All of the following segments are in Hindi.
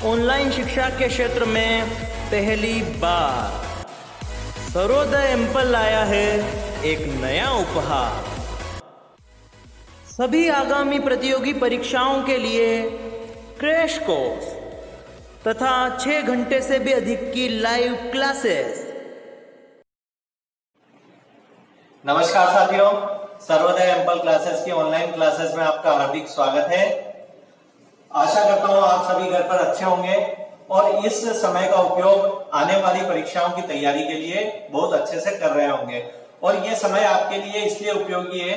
ऑनलाइन शिक्षा के क्षेत्र में पहली बार सर्वोदय एम्पल लाया है एक नया उपहार। सभी आगामी प्रतियोगी परीक्षाओं के लिए क्रैश कोर्स तथा 6 घंटे से भी अधिक की लाइव क्लासेस। नमस्कार साथियों, सर्वोदय एम्पल क्लासेस की ऑनलाइन क्लासेस में आपका हार्दिक स्वागत है। आशा करता हूं आप सभी घर पर अच्छे होंगे और इस समय का उपयोग आने वाली परीक्षाओं की तैयारी के लिए बहुत अच्छे से कर रहे होंगे। और ये समय आपके लिए इसलिए उपयोगी है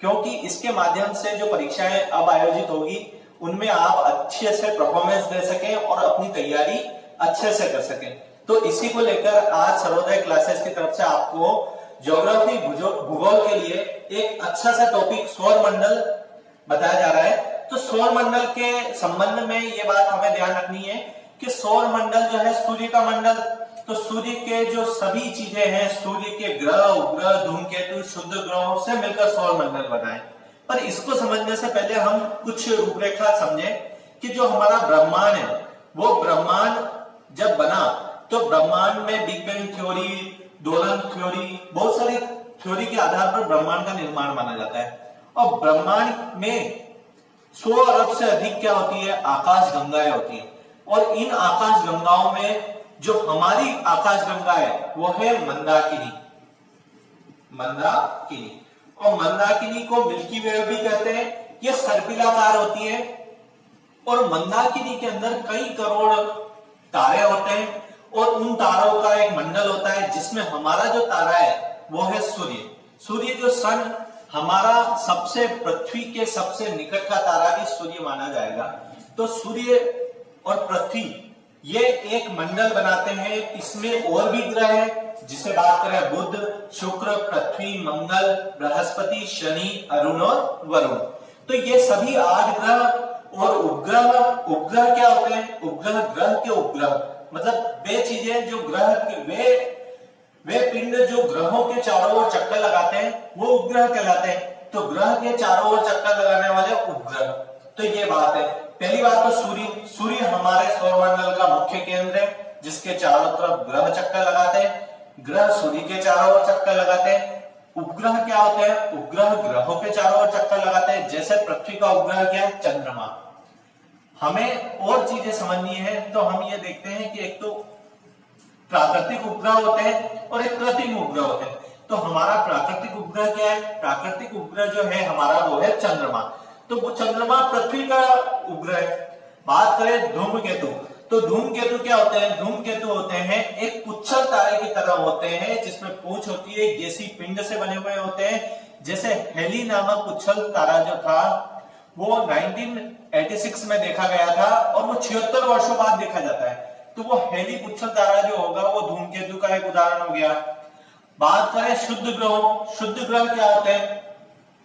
क्योंकि इसके माध्यम से जो परीक्षाएं अब आयोजित होगी उनमें आप अच्छे से परफॉर्मेंस दे सकें और अपनी तैयारी अच्छे से कर सकें। तो इसी को लेकर आज सर्वोदय क्लासेस की तरफ से आपको ज्योग्राफी भूगोल के लिए एक अच्छा सा टॉपिक सौर मंडल बताया जा रहा है। तो सौर मंडल के संबंध में ये बात हमें ध्यान रखनी है कि सौर मंडल जो है सूर्य का मंडल, तो सूर्य के जो सभी चीजें हैं, सूर्य के ग्रह, उपग्रह, धूमकेतु, शुद्ध ग्रहों से मिलकर सौर मंडल बना है। पर इसको समझने से पहले हम कुछ रूपरेखा समझें कि जो हमारा ब्रह्मांड है वो ब्रह्मांड जब बना तो ब्रह्मांड में बिग बैंग थ्योरी, दोलन थ्योरी, बहुत सारी थ्योरी के आधार पर ब्रह्मांड का निर्माण माना जाता है। और ब्रह्मांड में 100 अरब से अधिक क्या होती है, आकाश गंगाएं होती है। और इन आकाश गंगाओं में जो हमारी आकाश गंगा है वो है मंदाकिनी। मंदाकिनी और मंदाकिनी को मिल्की वे भी कहते हैं। ये सर्पिलाकार होती है और मंदाकिनी के अंदर कई करोड़ तारे होते हैं और उन तारों का एक मंडल होता है जिसमें हमारा जो तारा है वो है सूर्य। सूर्य जो सन हमारा सबसे पृथ्वी के सबसे निकट का तारा भी सूर्य माना जाएगा। तो सूर्य और पृथ्वी ये एक मंडल बनाते हैं। इसमें और भी ग्रह है, जिसे बात करें बुध, शुक्र, पृथ्वी, मंगल, बृहस्पति, शनि, अरुण और वरुण। तो ये सभी 8 ग्रह और उपग्रह। उपग्रह क्या होते हैं? उपग्रह ग्रह के उपग्रह, मतलब वे चीजें जो ग्रह के वे पिंड जो ग्रहों के चारों ओर चक्कर लगाते हैं वो उपग्रह कहलाते हैं। तो ग्रह के चारों ओर चक्कर लगाने वाले उपग्रह। तो ये बात है। पहली बात तो सूर्य हमारे सौरमंडल का मुख्य केंद्र है जिसके चारों तरफ ग्रह चक्कर लगाते हैं। ग्रह सूर्य के चारों ओर चक्कर लगाते हैं। उपग्रह क्या होते हैं? उपग्रह ग्रहों के चारों ओर चक्कर लगाते हैं। जैसे पृथ्वी का उपग्रह क्या है? चंद्रमा। हमें और चीजें समझनी है तो हम ये देखते हैं कि एक तो प्राकृतिक उपग्रह होते हैं और एक कृत्रिम उपग्रह होते हैं। तो हमारा प्राकृतिक उपग्रह क्या है? प्राकृतिक उपग्रह जो है हमारा वो है चंद्रमा। तो वो चंद्रमा पृथ्वी का उपग्रह है। बात करें धूमकेतु, तो धूमकेतु क्या होते हैं? धूमकेतु होते हैं एक पुच्छर तारे की तरह होते हैं जिसमें पूंछ होती है, गैसीय पिंड से बने हुए होते हैं। जैसे हेली नामक पुच्छर तारा जो था वो 1986 में देखा गया था और वो 76 वर्षों बाद देखा जाता है। तो वो हेली पुच्छर तारा जो होगा वो धूमकेतु का एक उदाहरण हो गया। बात करें शुद्ध ग्रहों, शुद्ध ग्रह क्या होते हैं?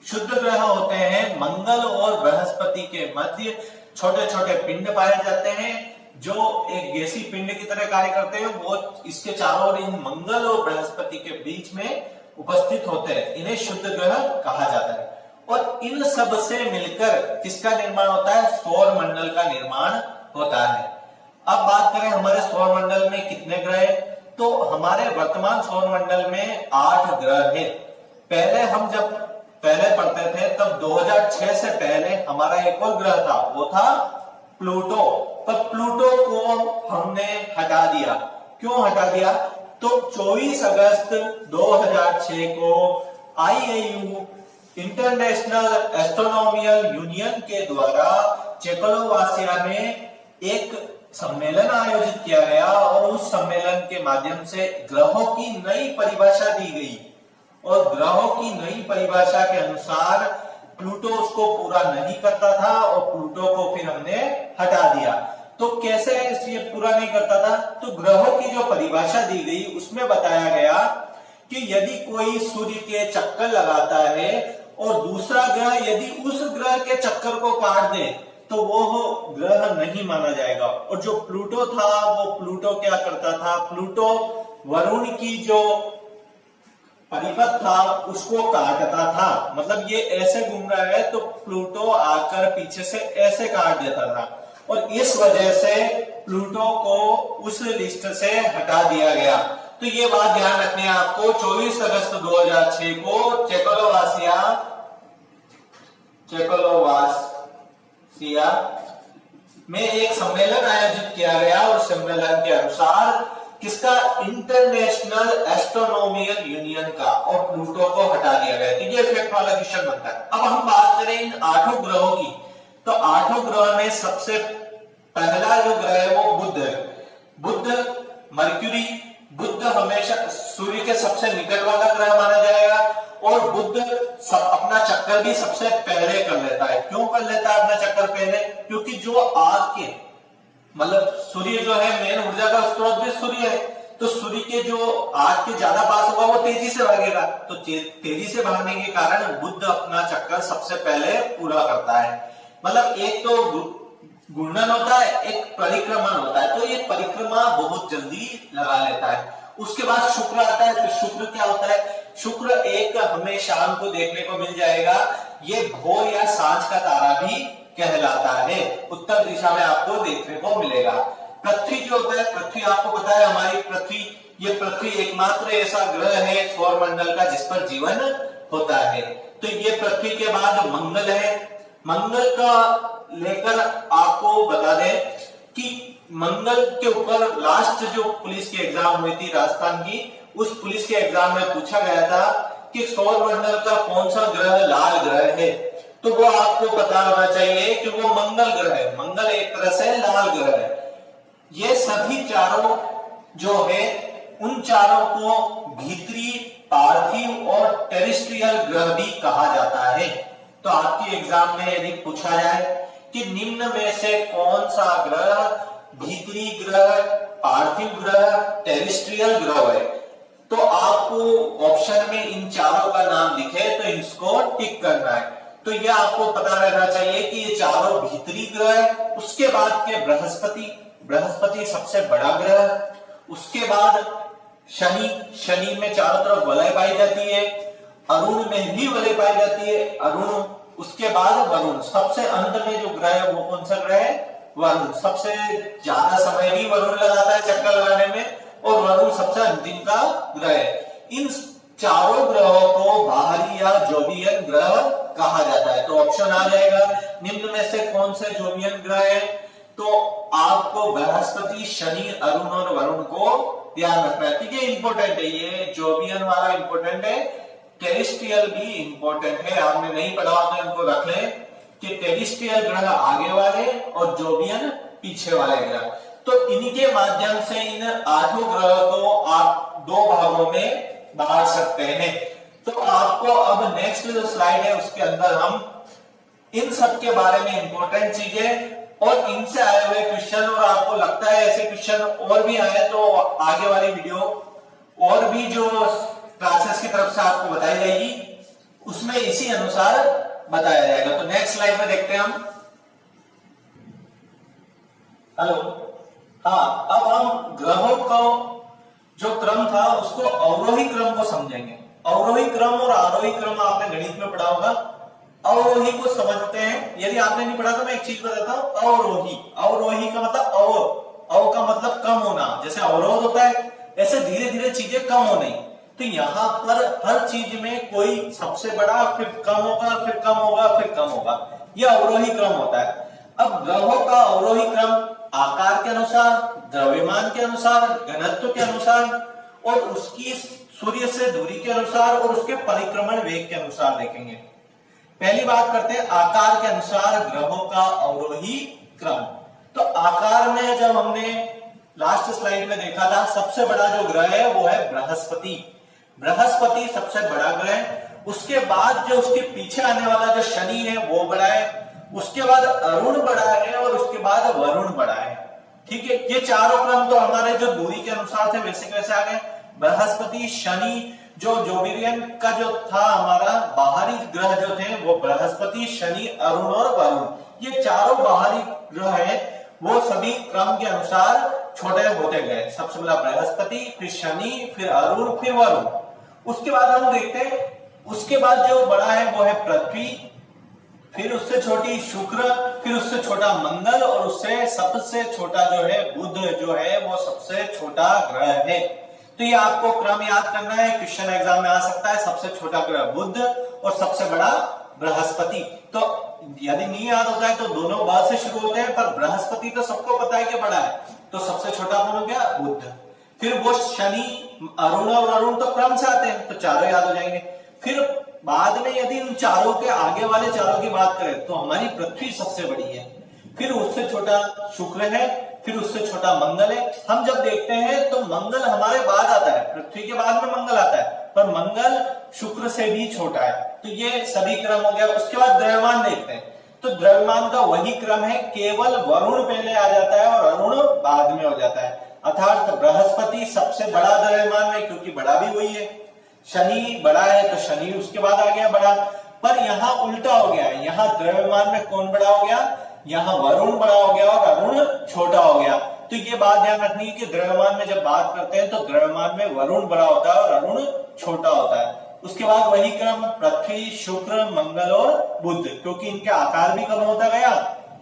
शुद्ध ग्रह होते हैं मंगल और बृहस्पति के मध्य छोटे छोटे पिंड पाए जाते हैं जो एक गैसीय पिंड की तरह कार्य करते हैं। वो इसके चारों ओर इन मंगल और बृहस्पति के बीच में उपस्थित होते हैं। इन्हें शुद्ध ग्रह कहा जाता है। और इन सब से मिलकर किसका निर्माण होता है? सौर मंडल का निर्माण होता है। अब बात करें हमारे सौर मंडल में कितने ग्रह हैं, तो हमारे वर्तमान सौर मंडल में 8 ग्रह हैं। हम जब पहले पढ़ते थे तब 2006 से पहले हमारा एक और ग्रह था, वो था प्लूटो। पर प्लूटो को हमने हटा दिया। क्यों हटा दिया? तो 24 अगस्त 2006 को IAU इंटरनेशनल एस्ट्रोनॉमिकल यूनियन के द्वारा चेकोस्लोवाकिया में एक सम्मेलन आयोजित किया गया और उस सम्मेलन के माध्यम से ग्रहों की नई परिभाषा दी गई। और ग्रहों की नई परिभाषा के अनुसार प्लूटो उसको पूरा नहीं करता था और प्लूटो को फिर हमने हटा दिया। तो कैसे ये पूरा नहीं करता था? तो ग्रहों की जो परिभाषा दी गई उसमें बताया गया कि यदि कोई सूर्य के चक्कर लगाता है और दूसरा ग्रह यदि उस ग्रह के चक्कर को काट दे तो वो ग्रह नहीं माना जाएगा। और जो प्लूटो था वो प्लूटो क्या करता था? प्लूटो वरुण की जो परिपथ था उसको काटता था। मतलब ये ऐसे घूम रहा है तो प्लूटो आकर पीछे से ऐसे काट देता था। और इस वजह से प्लूटो को उस लिस्ट से हटा दिया गया। तो ये बात ध्यान रखनी है आपको। 24 अगस्त 2006 को चेकोस्लोवाकिया में एक सम्मेलन आयोजित किया गया और सम्मेलन के अनुसार किसका, इंटरनेशनल एस्ट्रोनॉमिकल यूनियन का, और प्लूटो को हटा दिया गया। तो ये फैक्ट वाला क्वेश्चन बनता है। अब हम बात करें इन 8 ग्रहों की, तो 8 ग्रह में सबसे पहला जो ग्रह है वो बुध है। बुध, मर्क्यूरी, बुध हमेशा सूर्य के सबसे निकट वाला ग्रह माना जाएगा और बुध अपना चक्कर भी सबसे पहले कर लेता है। क्यों कर लेता है अपना चक्कर पहले? क्योंकि जो आग के मतलब सूर्य जो है मेन ऊर्जा का स्रोत भी सूर्य है, तो सूर्य के जो आग के ज्यादा पास होगा वो तेजी से भागेगा, तो तेजी से भागने के कारण बुध अपना चक्कर सबसे पहले पूरा करता है। मतलब एक तो घूर्णन होता है, एक परिक्रमण होता है, तो ये परिक्रमा बहुत जल्दी लगा लेता है। उसके बाद शुक्र आता है, तो शुक्र क्या होता है? शुक्र एक हमें शाम को देखने को मिल जाएगा, ये भोर या सांझ का तारा भी कहलाता है, उत्तर दिशा में आपको देखने को मिलेगा। पृथ्वी जो होता है, पृथ्वी आपको पता है हमारी पृथ्वी, ये पृथ्वी एकमात्र ऐसा ग्रह है सौरमंडल का जिस पर जीवन होता है। तो ये पृथ्वी के बाद मंगल है। मंगल का लेकर आपको बता दें कि मंगल के ऊपर लास्ट जो पुलिस की एग्जाम हुई थी राजस्थान की, उस पुलिस के एग्जाम में पूछा गया था कि सौरमंडल का कौन सा ग्रह लाल ग्रह है, तो वो आपको पता होना चाहिए कि वो मंगल ग्रह है। मंगल एक तरह से लाल ग्रह है। ये सभी चारों जो है उन चारों को भीतरी, पार्थिव और टेरेस्ट्रियल ग्रह भी कहा जाता है। तो आपकी एग्जाम में यदि पूछा जाए कि निम्न में से कौन सा ग्रह भीतरी ग्रह, पार्थिव ग्रह, टेरेस्ट्रियल ग्रह है, तो आपको ऑप्शन में इन चारों का नाम दिखे तो इसको टिक करना है। तो यह आपको पता रहना चाहिए कि ये चारों भीतरी ग्रह है। उसके बाद के बृहस्पति सबसे बड़ा ग्रह, उसके बाद शनि में चारों तरफ वलय पाई जाती है, अरुण में भी वलय पाई जाती है, अरुण, उसके बाद वरुण, सबसे अंत में जो ग्रह है वो कौन सा ग्रह है? वरुण। सबसे ज्यादा समय भी वरुण लगाता है चक्कर लगाने में, और वरुण सबसे अंतिम का ग्रह है। इन चारों ग्रहों को बाहरी या जोवियन ग्रह कहा जाता है। तो ऑप्शन आ जाएगा निम्न में से कौन से जोवियन ग्रह है, तो आपको बृहस्पति, शनि, अरुण और वरुण को ध्यान रखना है। ठीक है, इंपॉर्टेंट है, ये जोवियन वाला इंपॉर्टेंट है, टेरेस्ट्रियल भी इंपॉर्टेंट है। आपने नहीं पढ़ा तो इनको रख लें कि टेरेस्ट्रियल ग्रह आगे वाले और जोवियन पीछे वाले ग्रह। तो इनके माध्यम से इन 8 ग्रह को आप 2 भागों में बांट सकते हैं। तो आपको अब नेक्स्ट जो स्लाइड है उसके अंदर हम इन सब के बारे में इंपॉर्टेंट चीजें और इनसे आए हुए क्वेश्चन, और आपको लगता है ऐसे क्वेश्चन और भी आए तो आगे वाली वीडियो और भी जो क्लासेस की तरफ से आपको बताई जाएगी उसमें इसी अनुसार बताया जाएगा। तो नेक्स्ट स्लाइड में देखते हैं हम। हेलो, हाँ, अब हम ग्रहों को जो क्रम था उसको अवरोही क्रम को समझेंगे। अवरोही क्रम और आरोही क्रम आपने गणित में पढ़ा होगा। अवरोही को समझते हैं, यदि आपने नहीं पढ़ा तो मैं एक चीज बताता हूं। अवरोही, अवरोही का मतलब अव का मतलब कम होना, जैसे अवरोध होता है ऐसे धीरे धीरे चीजें कम होनी। तो यहाँ पर हर चीज में कोई सबसे बड़ा, फिर कम होगा, फिर कम होगा, फिर कम होगा, यह अवरोही क्रम होता है। अब ग्रहों का अवरोही क्रम आकार के अनुसार, द्रव्यमान के अनुसार, घनत्व के अनुसार और उसकी सूर्य से दूरी के अनुसार और उसके परिक्रमण वेग के अनुसार देखेंगे। पहली बात करते हैं आकार के अनुसार ग्रहों का अवरोही क्रम। तो आकार में जब हमने लास्ट स्लाइड में देखा था, सबसे बड़ा जो ग्रह है वो है बृहस्पति। बृहस्पति सबसे बड़ा ग्रह, उसके बाद जो उसके पीछे आने वाला जो शनि है वो बड़ा है, उसके बाद अरुण बड़ा है और उसके बाद वरुण बड़ा है। ठीक है, ये चारों क्रम तो हमारे जो दूरी के अनुसार थे वैसे कैसे आ गए। बृहस्पति, शनि, जो जोवियन का जो था हमारा बाहरी ग्रह जो थे वो बृहस्पति, शनि, अरुण और वरुण, ये चारों बाहरी ग्रह है वो सभी क्रम के अनुसार छोटे होते गए। सबसे पहला बृहस्पति, फिर शनि, फिर अरुण, फिर वरुण। उसके बाद हम देखते हैं उसके बाद जो बड़ा है वो है पृथ्वी, फिर उससे छोटी शुक्र, फिर उससे छोटा मंगल, और उससे सबसे छोटा जो है बुध जो है वो सबसे छोटा ग्रह है। तो ये आपको क्रम याद करना है, क्वेश्चन एग्जाम में आ सकता है। सबसे छोटा ग्रह बुध और सबसे बड़ा बृहस्पति। तो यदि नहीं याद होता है तो दोनों ब से शुरू होते हैं, पर बृहस्पति तो सबको पता है कि बड़ा है, तो सबसे छोटा कौन हो गया? बुध। फिर वो शनि, अरुण और अरुण तो क्रम से आते हैं, तो चारों याद हो जाएंगे। फिर बाद में यदि इन चारों के आगे वाले चारों की बात करें तो हमारी पृथ्वी सबसे बड़ी है, फिर उससे छोटा शुक्र है, फिर उससे छोटा मंगल है। हम जब देखते हैं तो मंगल हमारे बाद आता है, पृथ्वी के बाद में मंगल आता है, पर मंगल शुक्र से भी छोटा है। तो ये सभी क्रम हो गया। उसके बाद द्रव्यमान देखते हैं, तो द्रव्यमान का वही क्रम है, केवल वरुण पहले आ जाता है और अरुण बाद में हो जाता है। अर्थात बृहस्पति सबसे बड़ा द्रव्यमान में, क्योंकि बड़ा भी वही है। शनि बड़ा है तो शनि उसके बाद आ गया बड़ा, पर यहाँ उल्टा हो गया है। यहाँ द्रव्यमान में कौन बड़ा हो गया? यहाँ वरुण बड़ा हो गया और अरुण छोटा हो गया। तो ये बात ध्यान रखनी है कि द्रव्यमान में जब बात करते हैं तो द्रव्यमान में वरुण बड़ा होता है और अरुण छोटा होता है। उसके बाद वही क्रम पृथ्वी, शुक्र, मंगल और बुध, क्योंकि इनके आकार भी कम होता गया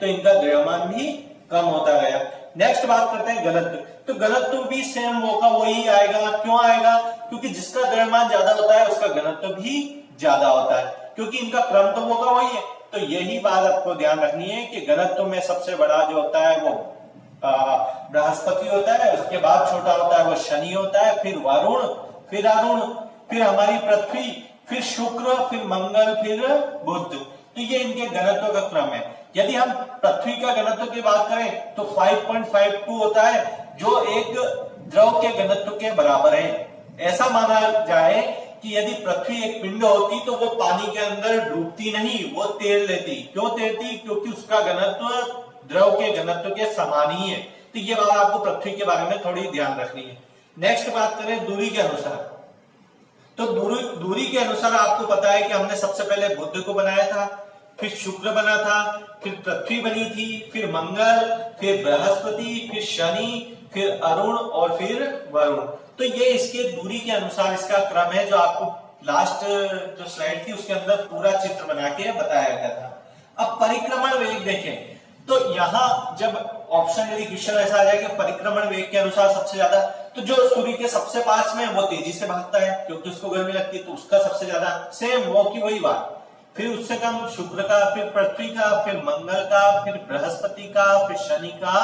तो इनका द्रव्यमान भी कम होता गया। नेक्स्ट बात करते हैं घनत्व। तो घनत्व भी सेम वो का वही आएगा। क्यों आएगा? क्योंकि जिसका द्रव्यमान ज्यादा होता है उसका घनत्व भी ज्यादा होता है, क्योंकि इनका क्रम तो वो का वही है। तो यही बात आपको ध्यान रखनी है कि घनत्व में सबसे बड़ा जो होता है वो बृहस्पति होता है, उसके बाद छोटा होता है वो शनि होता है, फिर वरुण, फिर अरुण, फिर हमारी पृथ्वी, फिर शुक्र, फिर मंगल, फिर बुध। तो ये इनके घनत्व का क्रम है। यदि हम पृथ्वी का घनत्व की बात करें तो 5.52 होता है, जो एक द्रव के घनत्व के बराबर है। ऐसा माना जाए कि यदि पृथ्वी एक पिंड होती तो वो पानी के अंदर डूबती नहीं, वो तैर लेती। क्यों तैरती? क्योंकि उसका घनत्व द्रव के घनत्व के समान ही है। तो ये बात आपको पृथ्वी के बारे में थोड़ी ध्यान रखनी है। नेक्स्ट बात करें दूरी के अनुसार, तो दूरी के अनुसार आपको पता है कि हमने सबसे पहले बुध को बनाया था, फिर शुक्र बना था, फिर पृथ्वी बनी थी, फिर मंगल, फिर बृहस्पति, फिर शनि, फिर अरुण और फिर वरुण। तो ये इसके दूरी के अनुसार इसका क्रम है, जो आपको लास्ट जो स्लाइड थी उसके अंदर पूरा चित्र बना के बताया गया था। अब परिक्रमण वेग देखें, तो यहाँ जब ऑप्शन यदि क्वेश्चन ऐसा आ जाएगा परिक्रमण वेग के अनुसार सबसे ज्यादा, तो जो सूर्य के सबसे पास में वो तेजी से भागता है क्योंकि उसको गर्मी लगती है, तो उसका सबसे ज्यादा। सेम वो की वही बात। फिर उससे कम शुक्र का, फिर पृथ्वी का, फिर मंगल का, फिर बृहस्पति का, फिर शनि का,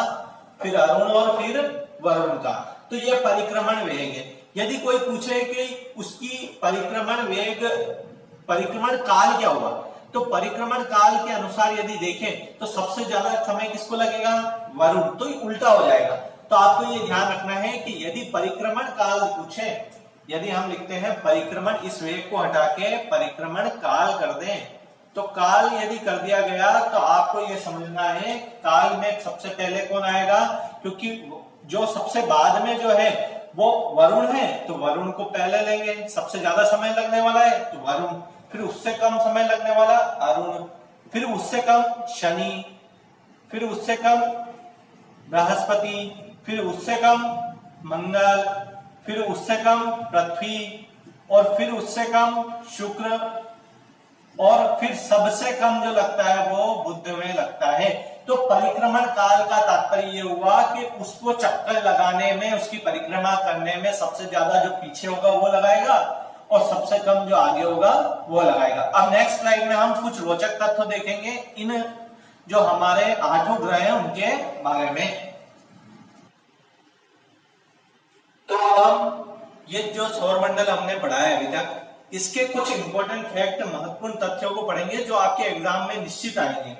फिर अरुण और फिर वरुण का। तो ये परिक्रमण वेग है। यदि कोई पूछे कि उसकी परिक्रमण वेग, परिक्रमण काल क्या हुआ, तो परिक्रमण काल के अनुसार यदि देखें तो सबसे ज्यादा समय किसको लगेगा? वरुण। तो उल्टा हो जाएगा। तो आपको ये ध्यान रखना है कि यदि परिक्रमण काल पूछे, यदि हम लिखते हैं परिक्रमण, इस वेग को हटा के परिक्रमण काल कर दें, तो काल यदि कर दिया गया तो आपको ये समझना है काल में सबसे पहले कौन आएगा, क्योंकि जो सबसे बाद में जो है वो वरुण है, तो वरुण को पहले लेंगे। सबसे ज्यादा समय लगने वाला है तो वरुण, फिर उससे कम समय लगने वाला अरुण, फिर उससे कम शनि, फिर उससे कम बृहस्पति, फिर उससे कम मंगल, फिर उससे कम पृथ्वी, और फिर उससे कम शुक्र, और फिर सबसे कम जो लगता है वो बुध में लगता है। तो परिक्रमण काल का तात्पर्य ये हुआ कि उसको चक्कर लगाने में, उसकी परिक्रमा करने में सबसे ज्यादा जो पीछे होगा वो लगाएगा और सबसे कम जो आगे होगा वो लगाएगा। अब नेक्स्ट स्लाइड में हम कुछ रोचक तथ्य देखेंगे इन जो हमारे 8 ग्रह हैं उनके बारे में। तो हम ये जो सौरमंडल हमने पढ़ा है अभी तक, इसके कुछ इंपॉर्टेंट फैक्ट, महत्वपूर्ण तथ्यों को पढ़ेंगे जो आपके एग्जाम में निश्चित आएंगे।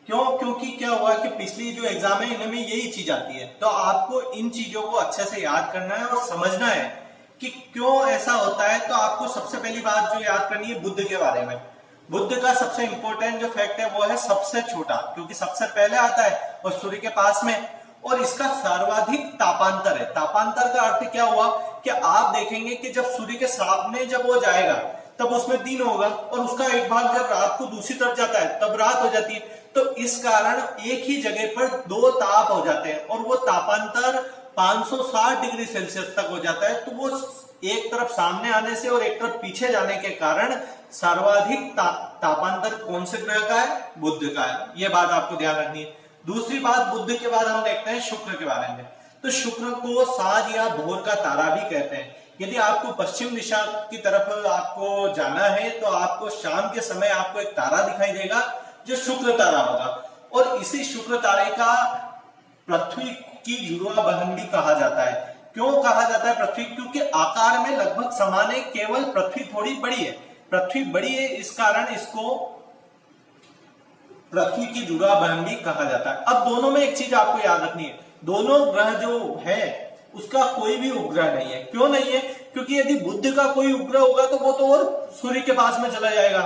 क्यों? क्योंकि क्या हुआ कि पिछली जो एग्जाम है इनमें यही चीज आती है, तो आपको इन चीजों को अच्छे से याद करना है और समझना है कि क्यों ऐसा होता है। तो आपको सबसे पहली बात जो याद करनी है बुध के बारे में। बुध का सबसे इंपॉर्टेंट जो फैक्ट है वो है सबसे छोटा, क्योंकि सबसे पहले आता है और सूर्य के पास में, और इसका सर्वाधिक तापांतर है। तापांतर का अर्थ क्या हुआ कि आप देखेंगे कि जब सूर्य के सामने जब वो जाएगा तब उसमें दिन होगा, और उसका एक भाग जब रात को दूसरी तरफ जाता है तब रात हो जाती है। तो इस कारण एक ही जगह पर 2 ताप हो जाते हैं और वो तापांतर 560 डिग्री सेल्सियस तक हो जाता है। तो वो एक तरफ सामने आने से और एक तरफ पीछे जाने के कारण सर्वाधिक तापांतर कौन से ग्रह का है? बुध का है। ये बात आपको ध्यान रखनी है। दूसरी बात, बुध के बाद हम देखते हैं शुक्र के बारे में। तो शुक्र को साज या भोर का तारा भी कहते हैं। यदि आपको पश्चिम दिशा की तरफ आपको जाना है तो आपको शाम के समय आपको एक तारा दिखाई देगा जो शुक्र तारा होगा, और इसी शुक्र तारे का पृथ्वी की जुड़वा बहन भी कहा जाता है। क्यों कहा जाता है पृथ्वी? क्योंकि आकार में लगभग समान है, केवल पृथ्वी थोड़ी बड़ी है। पृथ्वी बड़ी है, इस कारण इसको पृथ्वी की जुड़वा बहन भी कहा जाता है। अब दोनों में एक चीज आपको याद रखनी है, दोनों ग्रह जो है उसका कोई भी उपग्रह नहीं है। क्यों नहीं है? क्योंकि यदि बुध का कोई उपग्रह होगा तो वो तो और सूर्य के पास में चला जाएगा,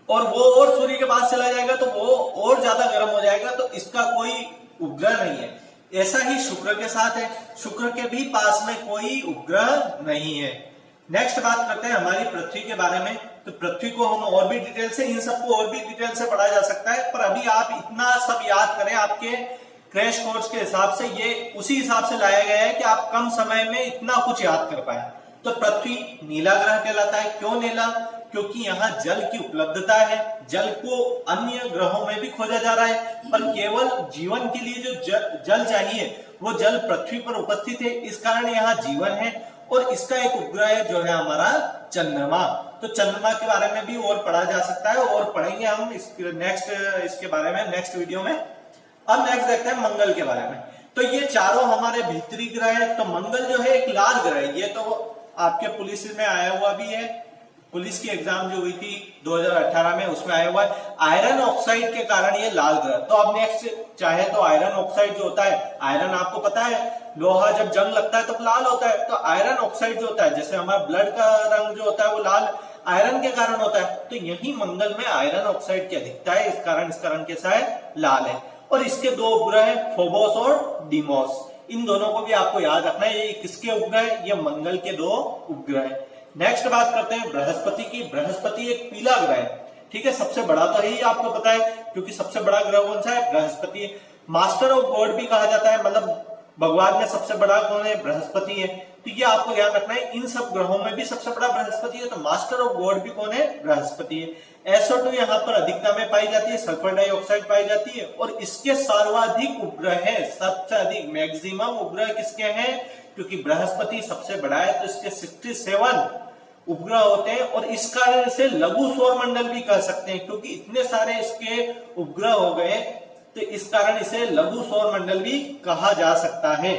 और वो और सूर्य के पास चला जाएगा तो वो और ज्यादा गर्म हो जाएगा, तो इसका कोई उपग्रह नहीं है। ऐसा ही शुक्र के साथ है, शुक्र के भी पास में कोई उपग्रह नहीं है। नेक्स्ट बात करते हैं हमारी पृथ्वी के बारे में। तो पृथ्वी को हम और भी डिटेल से, इन सबको और भी डिटेल से पढ़ा जा सकता है, पर अभी आप इतना सब याद करें, आपके क्रैश कोर्स के हिसाब से ये उसी हिसाब से लाया गया है कि आप कम समय में इतना कुछ याद कर पाए। तो पृथ्वी नीला ग्रह कहलाता है। क्यों नीला? क्योंकि यहाँ जल की उपलब्धता है। जल को अन्य ग्रहों में भी खोजा जा रहा है, पर केवल जीवन के लिए जो जल चाहिए वो जल पृथ्वी पर उपस्थित है, इस कारण यहाँ जीवन है। और इसका एक उपग्रह जो है हमारा चंद्रमा। तो चंद्रमा के बारे में भी और पढ़ा जा सकता है, और पढ़ेंगे हम इसके बारे में नेक्स्ट वीडियो में। अब नेक्स्ट देखते हैं मंगल के बारे में। तो ये चारों हमारे भीतरी ग्रह है। तो मंगल जो है एक लाल ग्रह है। ये तो आपके पुलिस में आया हुआ भी है, पुलिस की एग्जाम जो हुई थी 2018 में उसमें आया हुआ है। आयरन ऑक्साइड के कारण ये लाल ग्रह। तो अब नेक्स्ट चाहे तो आयरन ऑक्साइड जो होता है, आयरन आपको पता है लोहा जब जंग लगता है तो लाल होता है। तो आयरन ऑक्साइड जो होता है, जैसे हमारा ब्लड का रंग जो होता है वो लाल आयरन के कारण होता है। तो यही मंगल में आयरन ऑक्साइड की अधिकता है, इस कारण कैसा है? लाल है। और इसके दो उपग्रह है, फोबोस और डीमोस। इन दोनों को भी आपको याद रखना है। ये किसके उपग्रह है? ये मंगल के दो उपग्रह है। नेक्स्ट बात करते हैं बृहस्पति की। बृहस्पति एक पीला ग्रह है, ठीक है। सबसे बड़ा तो है ही, आपको पता है, क्योंकि सबसे बड़ा ग्रह कौन सा है? बृहस्पति। मास्टर ऑफ गॉड भी कहा जाता है, मतलब भगवान में सबसे बड़ा कौन है? बृहस्पति है। तो ये आपको ध्यान रखना है, इन सब ग्रहों में भी सबसे बड़ा बृहस्पति है, तो मास्टर ऑफ गॉड भी कौन है? बृहस्पति है। SO2 यहाँ पर अधिकता में पाई जाती है, सल्फर डाइऑक्साइड पाई जाती है, और इसके सर्वाधिक उपग्रह है, सबसे अधिक मैक्सिमम उपग्रह किसके हैं? क्योंकि बृहस्पति सबसे बड़ा है तो इसके 67 उपग्रह होते हैं, और इस कारण इसे लघु सौर मंडल भी कह सकते हैं, क्योंकि इतने सारे इसके उपग्रह हो गए, तो इस कारण इसे लघु सौर मंडल भी कहा जा सकता है।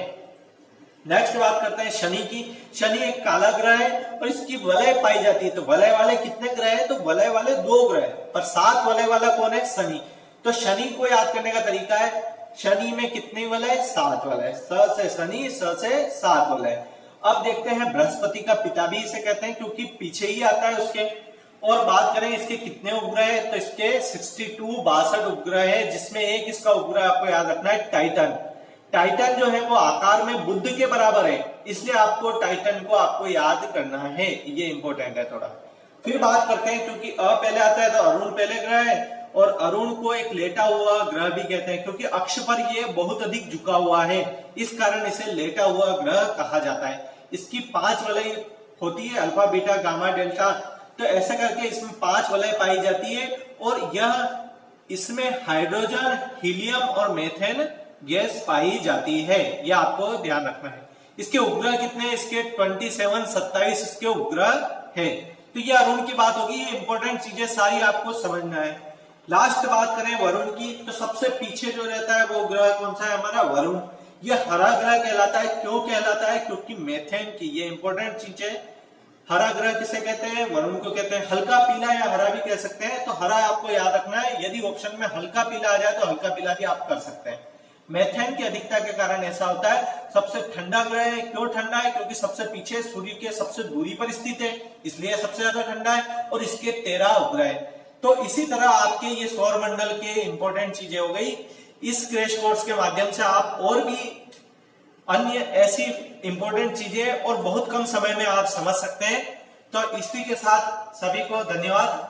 नेक्स्ट बात करते हैं शनि की। शनि एक काला ग्रह है और इसकी वलय पाई जाती है। तो वलय वाले कितने ग्रह हैं? तो वलय वाले 2 ग्रह, पर 7 वलय वाला कौन है? शनि। तो शनि को याद करने का तरीका है, शनि में कितने वलय? 7 वलय। स से शनि, स से 7 वलय। अब देखते हैं बृहस्पति का पिता भी इसे कहते हैं, क्योंकि पीछे ही आता है उसके। और बात करें इसके कितने उपग्रह है, तो इसके 62 उपग्रह है, जिसमें एक इसका उपग्रह आपको याद रखना है टाइटन। टाइटन जो है वो आकार में बुध के बराबर है, इसलिए आपको टाइटन को आपको याद करना है, ये इंपॉर्टेंट है थोड़ा। फिर बात करते हैं, क्योंकि पहले आता है तो अरुण पहले ग्रह है, और अरुण को एक लेटा हुआ ग्रह भी कहते हैं, क्योंकि अक्ष पर ये बहुत अधिक झुका हुआ है, इस कारण इसे लेटा हुआ ग्रह कहा जाता है। इसकी 5 वलय होती है, अल्फा बीटा गामा डेल्टा। तो ऐसा करके इसमें 5 वलय पाई जाती है, और यह इसमें हाइड्रोजन, हीलियम और मेथेन गैस पाई जाती है, यह आपको ध्यान रखना है। इसके उपग्रह कितने हैं? इसके 27 इसके उपग्रह है। तो ये अरुण की बात होगी, ये इंपॉर्टेंट चीजें सारी आपको समझना है। लास्ट बात करें वरुण की, तो सबसे पीछे जो रहता है वो ग्रह कौन सा है? हमारा वरुण। ये हरा ग्रह कहलाता है। क्यों कहलाता है? क्योंकि मेथेन की, ये इंपॉर्टेंट चीज है। हरा ग्रह किसे कहते हैं? वरुण को कहते हैं। हल्का पीला या हरा भी कह सकते हैं, तो हरा आपको याद रखना है। यदि ऑप्शन में हल्का पीला आ जाए तो हल्का पीला भी आप कर सकते हैं। मेथेन की अधिकता के कारण ऐसा होता है। सबसे ठंडा ग्रह है। क्यों ठंडा है? क्योंकि सबसे पीछे सूर्य के सबसे दूरी पर स्थित है, इसलिए सबसे ज्यादा ठंडा है, और इसके 13 उपग्रह है। तो इसी तरह आपके ये सौर मंडल के इंपॉर्टेंट चीजें हो गई। इस क्रैश कोर्स के माध्यम से आप और भी अन्य ऐसी इंपॉर्टेंट चीजें और बहुत कम समय में आप समझ सकते हैं। तो इसी के साथ सभी को धन्यवाद।